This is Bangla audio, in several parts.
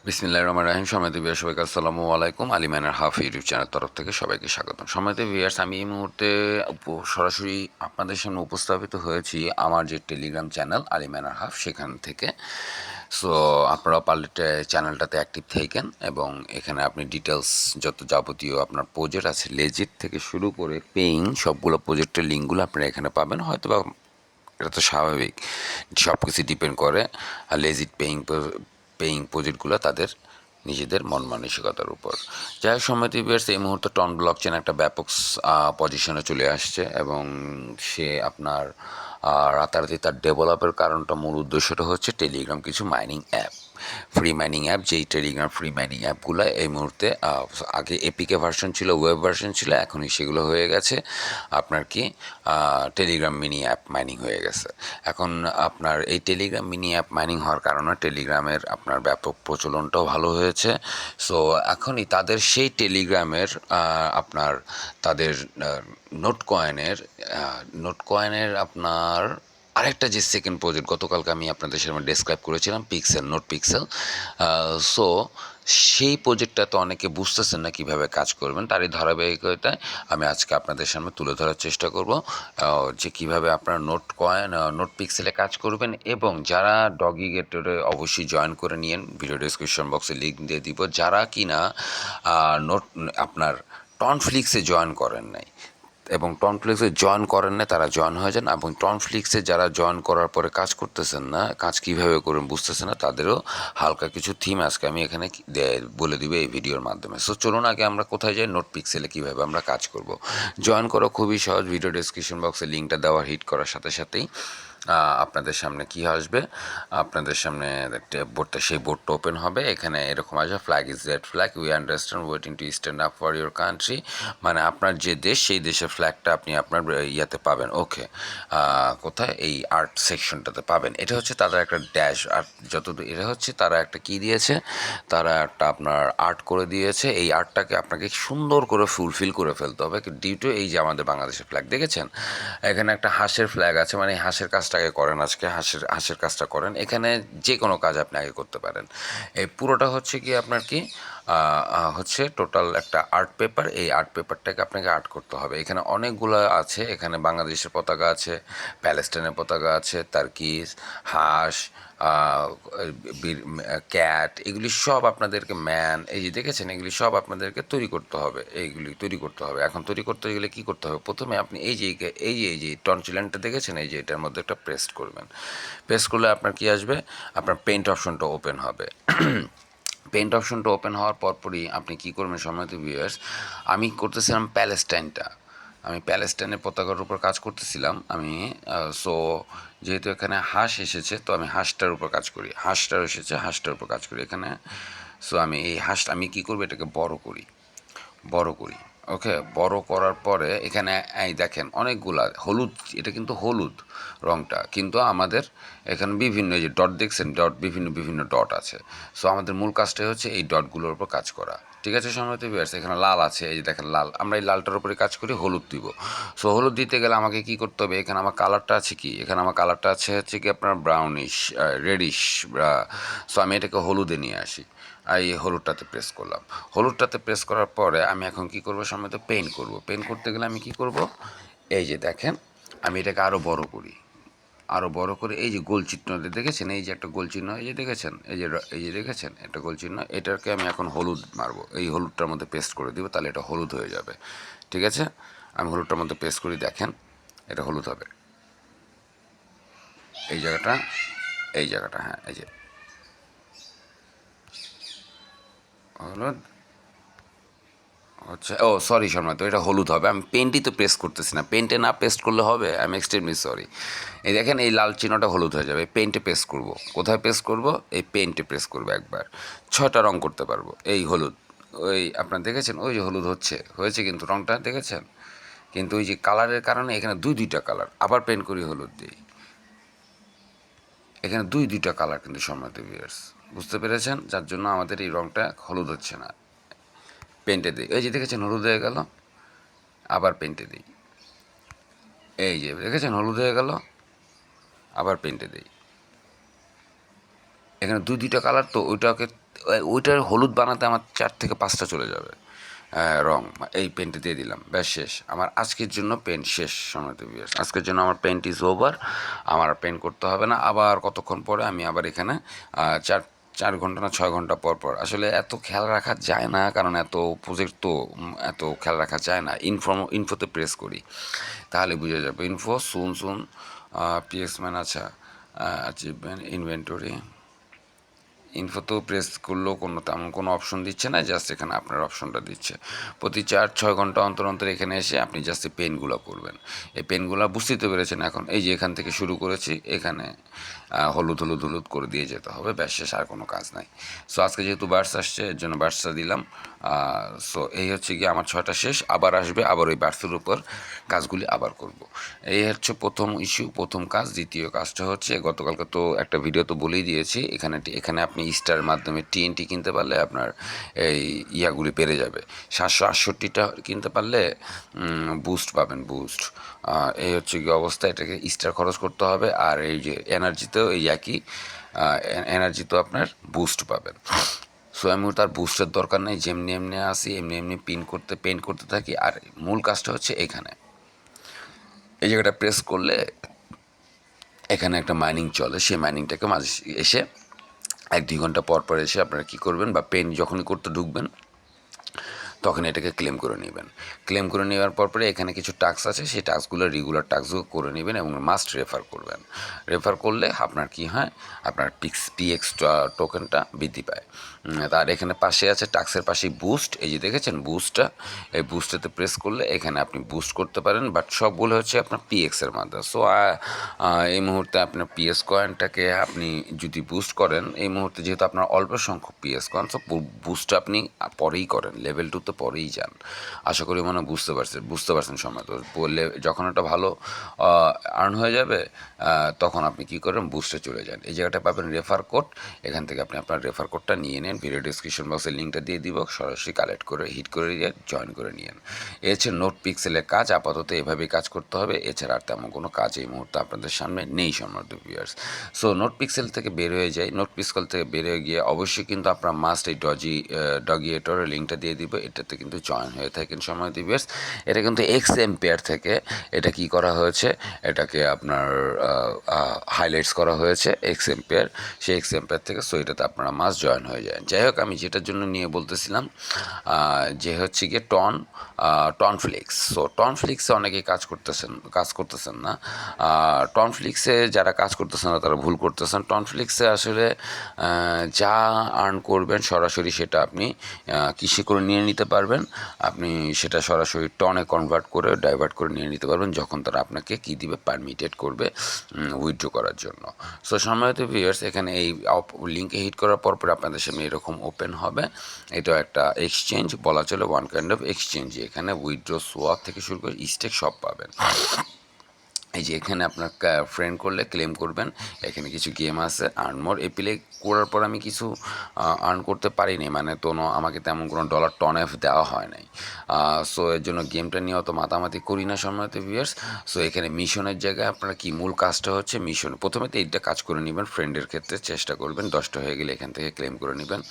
বিসমিল্লাহির রহমানির রহিম। সম্মানিত ভিউয়ার্স, সবাইকে আসসালামু আলাইকুম। Ali minor half YouTube channel তরফ থেকে সবাইকে স্বাগতম। সম্মানিত ভিউয়ার্স, আমি এই মুহূর্তে সরাসরি আপনাদের সামনে উপস্থাপিত হয়েছি আমার যে Telegram channel Ali minor half, সেখান থেকে। সো আপনারা পারলে চ্যানেলটাতে অ্যাক্টিভ থাকেন এবং এখানে আপনি ডিটেলস যত যাবতীয় আপনার প্রজেক্ট আছে, লেজিট থেকে শুরু করে পেইং সবগুলো প্রজেক্টের লিঙ্কগুলো আপনারা এখানে পাবেন। হয়তো বা এটা তো স্বাভাবিক, সব কিছু ডিপেন্ড করে আর লেজিট পেইং প্রজেক্টগুলো তাদের নিজেদের মন মানসিকতার উপর। যাই হোক, সম্মতি ভিউয়ার্স, এই মুহূর্তে টন ব্লকচেন একটা ব্যাপক পজিশনে চলে আসছে এবং সে আপনার রাতারাতি তার ডেভেলপের কারণটা, মূল উদ্দেশ্যটা হচ্ছে টেলিগ্রাম কিছু mining app, free mining app. যেই টেলিগ্রাম ফ্রি মাইনিং অ্যাপগুলো এই মুহূর্তে, আগে এপিকে ভার্সন ছিল, ওয়েব ভার্সন ছিল, এখনই সেগুলো হয়ে গেছে আপনার কি টেলিগ্রাম মিনি অ্যাপ মাইনিং হয়ে গেছে। এখন আপনার এই টেলিগ্রাম মিনি অ্যাপ মাইনিং হওয়ার কারণে টেলিগ্রামের আপনার ব্যাপক প্রচলনটাও ভালো হয়েছে। সো এখনই তাদের সেই টেলিগ্রামের আপনার তাদের নোট কয়েনের আপনার আরেকটা যে সেকেন্ড প্রজেক্ট, গতকালকে আমি আপনাদের সামনে ডেসক্রাইব করেছিলাম, পিক্সেল, নোট পিক্সেল। সো সেই প্রজেক্টটা তো অনেকে বুঝতেছেন না কীভাবে কাজ করবেন, তারই ধারাবাহিকতায় আমি আজকে আপনাদের সামনে তুলে ধরার চেষ্টা করব যে কীভাবে আপনারা নোট পিক্সেলে কাজ করবেন। এবং যারা ডগি গেটরে অবশ্যই জয়েন করে নিন, ভিডিও ডিসক্রিপশন বক্সে লিঙ্ক দিয়ে দিব। যারা কিনা নোট আপনার টনফ্লিক্সে জয়েন করেন নাই এবং টনফ্লিক্সে জয়েন করেন না, তারা জয়েন হয়ে যান। এবং টনফ্লিক্সে যারা জয়েন করার পরে কাজ করতেছেন না, কাজ কীভাবে করবেন বুঝতেছেন না, তাদেরও হালকা কিছু থিম আজকে আমি এখানে বলে দিব এই ভিডিওর মাধ্যমে। সো চলুন আগে আমরা কোথায় যাই, নোট পিক্সেলে কীভাবে আমরা কাজ করব। জয়েন করা খুবই সহজ, ভিডিও ডিসক্রিপশন বক্সে লিঙ্কটা দেওয়া হিট করার সাথে সাথেই আপনাদের সামনে কি আসবে, আপনাদের সামনে সেই বোর্ডটা ওপেন হবে। এখানে এরকম আসবে, flag is red flag, we understand, waiting to stand up for your country. মানে আপনার যে দেশ, সেই দেশের ফ্ল্যাগটা আপনি আপনার ইয়াতে পাবেন। ওকে, কোথায়? এই আর্ট সেকশনটাতে পাবেন। এটা হচ্ছে তাদের একটা ড্যাশ আর্ট, যতদূর এটা হচ্ছে তারা একটা কী দিয়েছে, তারা একটা আপনার আর্ট করে দিয়েছে। এই আর্টটাকে আপনাকে সুন্দর করে ফুলফিল করে ফেলতে হবে ডিউ টু এই যে আমাদের বাংলাদেশের ফ্ল্যাগ দেখেছেন, এখানে একটা হাঁসের ফ্ল্যাগ আছে, মানে এই হাঁসের কাজটাকে করেন, আজকে হাঁসের কাজটা করেন। এখানে যে কোনো কাজ আপনি আগে করতে পারেন। এই পুরোটা হচ্ছে কি আপনার কি হচ্ছে টোটাল একটা আর্ট পেপার। এই আর্ট পেপারটাকে আপনাকে আর্ট করতে হবে। এখানে অনেকগুলো আছে, এখানে বাংলাদেশের পতাকা আছে, প্যালেস্টাইনের পতাকা আছে, তার্কিশ, হাঁস, ক্যাট, এগুলি সব আপনাদেরকে, ম্যান, এই যে দেখেছেন, এগুলি সব আপনাদেরকে তৈরি করতে হবে। এইগুলি তৈরি করতে হবে। এখন তৈরি করতে গেলে কী করতে হবে? প্রথমে আপনি এই যে টনচিল্যান্ডটা দেখেছেন, এই যে এটার মধ্যে একটা পেস্ট করবেন। পেস্ট করলে আপনার কি আসবে? আপনার পেইন্ট অপশনটা ওপেন হবে। পেইন্ট অপশনটা ওপেন হওয়ার পরপরই আপনি কী করবেন সম্মানিত ভিউয়ার্স, আমি করতেছিলাম প্যালেস্টাইনটা, আমি প্যালেস্টাইনের পতাকার উপর কাজ করতেছিলাম আমি। সো যেহেতু এখানে হাঁস এসেছে, তো আমি হাঁসটার উপর কাজ করি, হাঁসটার এসেছে, হাঁসটার উপর কাজ করি এখানে। সো আমি এই হাঁসটা আমি কী করবো, এটাকে বড় করি। ওকে, বড় করার পরে এখানে এই দেখেন অনেকগুলা হলুদ, এটা কিন্তু হলুদ রঙটা, কিন্তু আমাদের এখানে বিভিন্ন, এই যে ডট দেখছেন, ডট, বিভিন্ন বিভিন্ন ডট আছে। সো আমাদের মূল কাজটাই হচ্ছে এই ডটগুলোর উপর কাজ করা। ঠিক আছে সম্মানিত ভিউয়ার্স, এখানে লাল আছে, এই যে দেখেন লাল, আমরা এই লালটার উপরে কাজ করি, হলুদ দিব। সো হলুদ দিতে গেলে আমাকে কী করতে হবে, এখানে আমার কালারটা আছে কি, এখানে আমার কালারটা আছে হচ্ছে কি আপনার ব্রাউনিশ, রেডিশ। সো আমি এটাকে হলুদে নিয়ে আসি, এই হলুদটাতে প্রেস করলাম। হলুদটাতে প্রেস করার পরে আমি এখন কি করব, সম্ভবত পেইন্ট করব। পেইন্ট করতে গেলে আমি কি করব, এই যে দেখেন, আমি এটাকে আরও বড় করি, আরও বড় করে, এই যে গোল চিহ্ন দেখেছেন, এই যে একটা গোল চিহ্ন, এই যে দেখেছেন, এই যে দেখেছেন একটা গোল চিহ্ন, এটাকে আমি এখন হলুদ মারবো, এই হলুদটার মধ্যে পেস্ট করে দিব, তাহলে এটা হলুদ হয়ে যাবে। ঠিক আছে, আমি হলুদটার মধ্যে পেস্ট করি, দেখেন এটা হলুদ হবে। এই জায়গাটা হ্যাঁ, এই যে হলুদ আচ্ছা, ও সরি শর্মা, তো এটা হলুদ হবে। আমি পেন্টই তো পেস্ট করতেছি না, পেন্টে না পেস্ট করলে হবে, আমি এক্সট্রিমলি সরি। এই দেখেন, এই লাল চিহ্নটা হলুদ হয়ে যাবে, পেন্টে পেস্ট করব। কোথায় পেস্ট করব? এই পেন্টে প্রেস করবো একবার, 6টা রং করতে পারবো। এই হলুদ, ওই আপনার দেখেছেন, ওই যে হলুদ হয়েছে কিন্তু রংটা দেখেছেন, কিন্তু ওই যে কালারের কারণে এখানে দুইটা কালার, আবার পেন্ট করি হলুদ দিই, এখানে দুইটা কালার কিন্তু সম্মানিত ভিউয়ার্স, বুঝতে পেরেছেন, যার জন্য আমাদের এই রংটা হলুদ হচ্ছে না। পেন্টে দিই, এই যে দেখেছেন হলুদ হয়ে গেল, আবার পেন্টে দিই, এই যে দেখেছেন হলুদ হয়ে গেল, আবার পেন্টে দিই। এখানে দুইটা কালার, তো ওইটাকে ওইটার হলুদ বানাতে আমার 4 থেকে 5টা চলে যাবে রং। এই পেনটা দিয়ে দিলাম, ব্যাস শেষ। আমার আজকের জন্য পেন শেষ সময়তে বিয়ার্স, আজকের জন্য আমার পেন্ট ইজ ওভার। আমার পেন্ট করতে হবে না। আবার কতক্ষণ পরে আমি আবার এখানে 4 ঘন্টা না 6 ঘন্টা পর পর, আসলে এত খেয়াল রাখা যায় না, কারণ এত প্রজেক্ট তো এত খেয়াল রাখা যায় না। ইনফোতে প্রেস করি তাহলে বুঝে যাবে। ইনফো সুন পিএক্স ম্যান, আচ্ছা অ্যাচিভমেন্ট ইনভেন্টরি। ইনফোতেও প্রেস করলেও তেমন কোনো অপশন দিচ্ছে না, জাস্ট এখানে আপনার অপশনটা দিচ্ছে। প্রতি 4-6 ঘন্টা অন্তর অন্তর এখানে এসে আপনি জাস্ট এই পেনগুলো করবেন। এই পেনগুলো বুঝতেই তো পেরেছেন এখন, এই যে এখান থেকে শুরু করেছি, এখানে হলুদ হলুদ হলুদ করে দিয়ে যেতে হবে, ব্যাস শেষ, আর কোনো কাজ নাই। সো আজকে যেহেতু বার্ডস আসছে এর জন্য বার্ডসটা দিলাম। সো এই হচ্ছে কি আমার 6টা শেষ, আবার আসবে, আবার ওই বার্ডসের উপর কাজগুলি আবার করব। এই হচ্ছে প্রথম ইস্যু, প্রথম কাজ। দ্বিতীয় কাজটা হচ্ছে, গতকালকে তো একটা ভিডিও তো বলেই দিয়েছি, এখানে আপনি স্টার মাধ্যমে টিএনটি কিনতে পারলে আপনার এই ইয়াগুলি বেড়ে যাবে। 768টা কিনতে পারলে বুস্ট পাবেন, বুস্ট। এই হচ্ছে কি অবস্থা, এটাকে স্টার খরচ করতে হবে। আর এই যে এনার্জিতেও এই একই, এনার্জিতেও আপনার বুস্ট পাবেন। সো আমি তার বুস্টের দরকার নেই, যেমনি এমনি আসি এমনি এমনি পেন্ট করতে থাকি। আর মূল কাজটা হচ্ছে এখানে এই জায়গাটা প্রেস করলে এখানে একটা মাইনিং চলে, সেই মাইনিংটাকে মাঝে এসে 1-2 ঘন্টা পর পর এসে আপনারা কী করবেন, বা পেন যখনই করতে ঢুকবেন তখন এটাকে ক্লেম করে নেবেন। ক্লেম করে নেওয়ার পরে এখানে কিছু টাস্ক আছে, সেই টাস্কগুলো রেগুলার টাস্কগুলো করে নেবেন এবং মাস্ট রেফার করবেন। রেফার করলে আপনার কি হয়, আপনার পিএক্স টোকেনটা বৃদ্ধি পায়। তার এখানে পাশে আছে, টাস্কের পাশেই বুস্ট, এই যে দেখেছেন বুস্টটা, এই বুস্টটাতে প্রেস করলে এখানে আপনি বুস্ট করতে পারেন, বাট সবগুলো হচ্ছে আপনার পিএক্সের মাধ্যমে। সো এই মুহূর্তে আপনার পিএস কয়েনটাকে আপনি যদি বুস্ট করেন, এই মুহূর্তে যেহেতু আপনার অল্প সংখ্যক পিএস কয়েন, সো বুস্টটা আপনি পরেই করেন, লেভেল 2 তো পরেই যান। আশা করি মনে বুঝতে পারছেন সময় তো বললে, যখন একটা ভালো আর্ন হয়ে যাবে তখন আপনি কী করেন, বুস্টে চলে যান। এই জায়গাটা পাবেন রেফার কোড, এখান থেকে আপনি আপনার রেফার কোডটা নিয়ে নেন। ভিডিও ডিসক্রিপশন বক্সের লিঙ্কটা দিয়ে দিব, সরাসরি কালেক্ট করে হিট করে দিয়ে জয়েন করে নিন। এ হচ্ছে নোট পিক্সেলের কাজ, আপাতত এভাবেই কাজ করতে হবে, এছাড়া আর তেমন কোনো কাজ এই মুহূর্তে আপনাদের সামনে নেই সম্মানিত ভিউয়ার্স। সো নোট পিক্সেল থেকে বের হয়ে যাই, নোট পিক্সেল থেকে বের হয়ে গিয়ে অবশ্যই কিন্তু আপনার মাস্ট এই ডগিয়েটরের লিঙ্কটা দিয়ে দিব, এটাতে কিন্তু জয়েন হয়ে থাকেন সম্মানিত ভিউয়ার্স। এটা কিন্তু এক্স এম্পেয়ার থেকে এটা কি করা হয়েছে, এটাকে আপনার হাইলাইটস করা হয়েছে এক্স এম্পেয়ার, সেই এক্স এম্পেয়ার থেকে। সো এটাতে আপনারা মাস্ট জয়েন হয়ে যায়। যাই হোক, আমি যেটার জন্য নিয়ে বলতেছিলাম যে হচ্ছে গিয়ে টনফ্লিক্স। সো টনফ্লিক্সে অনেকেই কাজ করতেছেন না। টনফ্লিক্সে যারা কাজ করতেছেন না তারা ভুল করতেছেন। টনফ্লিক্সে আসলে যা আর্ন করবেন সরাসরি সেটা আপনি কৃষি করে নিয়ে নিতে পারবেন। আপনি সেটা সরাসরি টনে ডাইভার্ট করে নিয়ে নিতে পারবেন, যখন তারা আপনাকে কী দিবে, পারমিটেড করবে উইথড্র করার জন্য। সো সম্মানিত ভিউয়ার্স, এখানে এই লিঙ্কে হিট করার পর আপনাদের সামনে এরকম ওপেন হবে। এটা একটা এক্সচেঞ্জ বলা চলে, ওয়ান কাইন্ড অফ এক্সচেঞ্জ। এখানে উইথড্র, সোয়াপ থেকে শুরু করে স্টেক সব পাবেন। এই যে এখানে আপনার ফ্রেন্ড করলে ক্লেম করবেন, এখানে কিছু গেম আছে আর্ন মোর। এই প্লে করার পর আমি কিছু আর্ন করতে পারিনি, মানে আমাকে তেমন কোনো ডলার টন এফ দেওয়া হয় নাই। সো এর জন্য গেমটা নিয়ে অত মাতামাতি করি না সম্মানিত ভিউয়ার্স। সো এখানে মিশনের জায়গায় আপনারা কি মূল কাজটা হচ্ছে মিশন, প্রথমে তো এইটা কাজ করে নেবেন, ফ্রেন্ডের ক্ষেত্রে চেষ্টা করবেন 10টা হয়ে গেলে এখান থেকে ক্লেম করে নেবেন।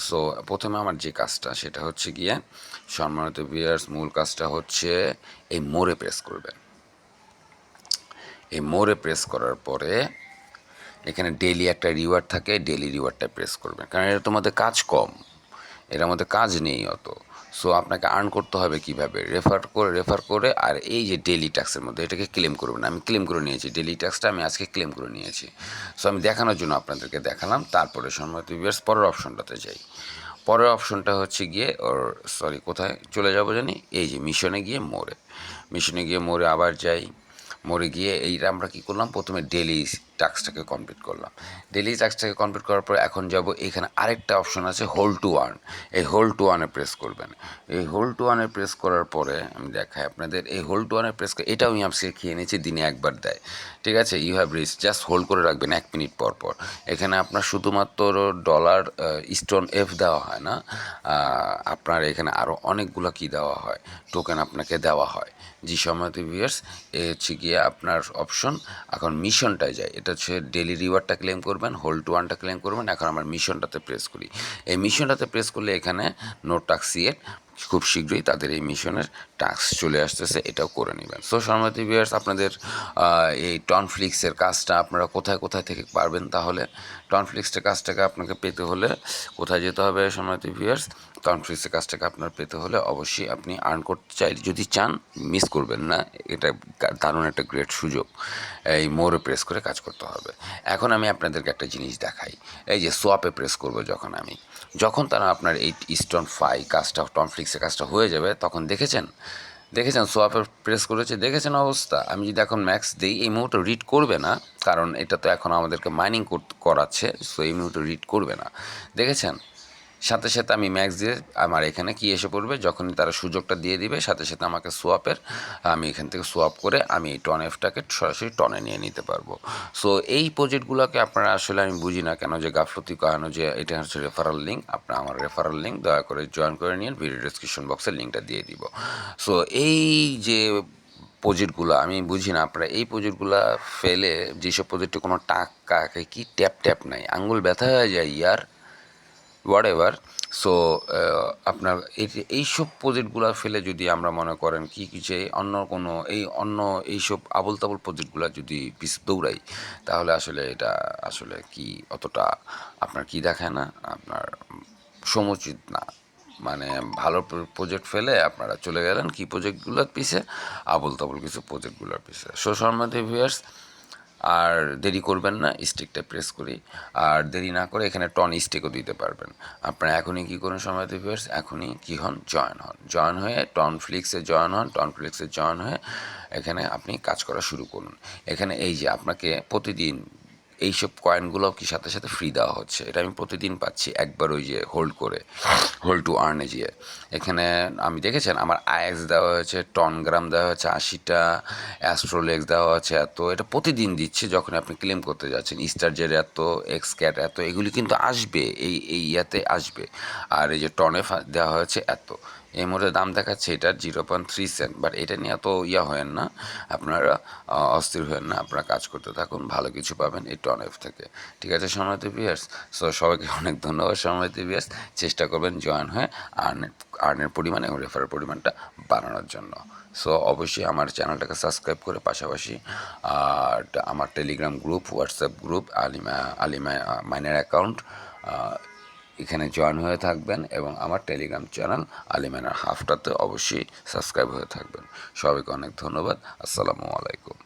সো প্রথমে আমার যে কাজটা সেটা হচ্ছে গিয়ে সম্মানিত ভিউয়ার্স, মূল কাজটা হচ্ছে এই মোড়ে প্রেস করবেন। এই মোড়ে প্রেস করার পরে এখানে ডেইলি একটা রিওয়ার্ড থাকে, ডেইলি রিওয়ার্ডটা প্রেস করবেন, কারণ এটা তোমাদের কাজ কম, এর মধ্যে কাজ নেই অত। সো আপনাকে আর্ন করতে হবে কীভাবে, রেফার করে। আর এই যে ডেইলি ট্যাক্সের মধ্যে এটাকে ক্লেম করবেন। আমি ক্লেম করে নিয়েছি, ডেইলি ট্যাক্সটা আমি আজকে ক্লেম করে নিয়েছি। সো আমি দেখানোর জন্য আপনাদেরকে দেখালাম। তারপরে সম্ভবত ভিউয়ার্স পরের অপশনটাতে যাই। পরের অপশনটা হচ্ছে গিয়ে কোথায় চলে যাবো জানি, এই যে মিশনে গিয়ে মোড়ে আবার যাই। মোড়ে গিয়ে এইটা আমরা কী করলাম, প্রথমে ডেইলি টাস্কটাকে কমপ্লিট করলাম। ডেইলি টাস্কটাকে কমপ্লিট করার পর এখন যাব, এখানে আরেকটা অপশন আছে হোল্ড টু আর্ন। এই হোল্ড টু আর্নে প্রেস করবেন। এই হোল্ড টু আর্নে প্রেস করার পরে আমি দেখাই আপনাদের, এই হোল্ড টু আর্নে প্রেস করে, এটাও আমি আজকে খেয়ে নিয়েছি, দিনে একবার দেয়, ঠিক আছে। You have reach, just hold করে রাখবেন 1 মিনিট পর পর। এখানে আপনার শুধুমাত্র ডলার স্টোন এফ দেওয়া হয় না, আপনার এখানে আরও অনেকগুলো কি দেওয়া হয়, টোকেন আপনাকে দেওয়া হয়। জি সম্মানিত ভিউয়ার্স, এ হচ্ছে গিয়ে আপনার অপশন। এখন মিশনটায় যায়, এটা হচ্ছে ডেলি রিওয়ার্ডটা ক্লেম করবেন, হোল্ড টু আর্নটা ক্লেম করবেন। এখন আমার মিশনটাতে প্রেস করি। এই মিশনটাতে প্রেস করলে এখানে নো টাস্ক ইয়েট, খুব শীঘ্রই তাদের এই মিশনের টাস্ক চলে আসতেছে, এটাও করে নেবেন। সো সম্মানিত ভিউয়ার্স, আপনাদের এই টনফ্লিক্সের কাজটা আপনারা কোথায় কোথায় থেকে পারবেন? তাহলে টনফ্লিক্সের কাজটাকে আপনাকে পেতে হলে কোথায় যেতে হবে সম্মানিত ভিউয়ার্স? টনফ্লিক্সের কাজটাকে আপনার পেতে হলে অবশ্যই আপনি আর্ন করতে চাই, যদি চান মিস করবেন না, এটা দারুণ একটা গ্রেট সুযোগ। এই মোড়ে প্রেস করে কাজ করতে হবে। এখন আমি আপনাদেরকে একটা জিনিস দেখাই। এই যে সোয়াপে প্রেস করব যখন তারা আপনার এই ইস্টন ফাই কাজটা, টনফ্লিক্সের কাজটা হয়ে যাবে, তখন দেখেছেন সোয়াপে প্রেস করেছে, দেখেছেন অবস্থা। আমি যদি এখন ম্যাক্স দিই, এই মুহূর্তে রিড করবে না, কারণ এটা তো এখন আমাদেরকে মাইনিং করাচ্ছে, সো এই মুহূর্তে রিড করবে না। দেখেছেন, সাথে সাথে আমি ম্যাক্স দিয়ে আমার এখানে কি এসে পড়বে, যখনই তারা সুযোগটা দিয়ে দিবে সাথে সাথে আমাকে সোয়াপের, আমি এখান থেকে সোয়াপ করে আমি এই টন এফটাকে সরাসরি টনে নিয়ে নিতে পারবো। সো এই প্রজেক্টগুলোকে আপনারা আসলে, আমি বুঝি না কেন যে গাফলতি কেন যে এটা হচ্ছে রেফারেল লিঙ্ক। আপনার আমার রেফারেল লিঙ্ক দয়া করে জয়েন করে নিন, ভিডিও ডিসক্রিপশন বক্সের লিঙ্কটা দিয়ে দিব। সো এই যে প্রজেক্টগুলো আমি বুঝি না, আপনারা এই প্রজেক্টগুলো ফেলে, যেসব প্রজেক্টে কোনো টাকা কি ট্যাপ ট্যাপ নাই, আঙ্গুল ব্যথা হয়ে যায় ইয়ার, হোয়াট এভার। সো আপনার এইসব প্রজেক্টগুলো ফেলে যদি আমরা মনে করেন কি যে অন্য এইসব আবল তাবল প্রজেক্টগুলো যদি দৌড়াই, তাহলে আসলে এটা আসলে কি অতটা আপনার কি দেখায় না, আপনার সমুচিত না। মানে ভালো প্রজেক্ট ফেলে আপনারা চলে গেলেন কি প্রজেক্টগুলোর পিছে, আবল তাবল কিছু প্রজেক্টগুলোর পিছে। সো সম্মানিত ভিউয়ার্স, আর দেরি করবেন না, স্টিকটা প্রেস করি। আর দেরি না করে এখানে টন স্টিকও দিতে পারবেন। আপনারা এখনই কী করুন সম্মানিত ভিউয়ার্স, এখনই কী হন, জয়েন হয়ে টনফ্লিক্সে জয়েন হয়ে এখানে আপনি কাজ করা শুরু করুন। এখানে এই যে আপনাকে প্রতিদিন এইসব কয়েনগুলোও কি সাথে সাথে ফ্রি দেওয়া হচ্ছে, এটা আমি প্রতিদিন পাচ্ছি একবার ওই যে হোল্ড টু আর্নে গিয়ে। এখানে আমি দেখেছেন আমার আইএক্স দেওয়া হয়েছে, টনগ্রাম দেওয়া হয়েছে 80টা, অ্যাস্ট্রোলেক্স দেওয়া হচ্ছে এত, এটা প্রতিদিন দিচ্ছে যখন আপনি ক্লেম করতে যাচ্ছেন। স্টারজের এত, এক্স ক্যাট এত, এগুলি কিন্তু আসবে এই ইয়াতে আসবে। আর এই যে টনে দেওয়া হয়েছে এত, এই মুহূর্তে দাম দেখাচ্ছে এটার 0.3 সেন্ট, বাট এটা নিয়ে এত হয়েন না আপনারা, অস্থির হয়েন না, আপনারা কাজ করতে থাকুন, ভালো কিছু পাবেন এই টনএফ থেকে। ঠিক আছে সম্মানিত ভিউয়ার্স? সো সবাইকে অনেক ধন্যবাদ সম্মানিত ভিউয়ার্স। চেষ্টা করবেন জয়েন হয়ে আর্নের পরিমাণ এবং রেফারের পরিমাণটা বাড়ানোর জন্য। সো অবশ্যই আমার চ্যানেলটাকে সাবস্ক্রাইব করে পাশাপাশি আমার টেলিগ্রাম গ্রুপ, হোয়াটসঅ্যাপ গ্রুপ, আলিমা মাইনের অ্যাকাউন্ট, এখানে জয়েন হয়ে থাকবেন এবং আমার টেলিগ্রাম চ্যানেল আলিমাইনার হাফটাতে অবশ্যই সাবস্ক্রাইব হয়ে থাকবেন। সবাইকে অনেক ধন্যবাদ। আসসালামু আলাইকুম।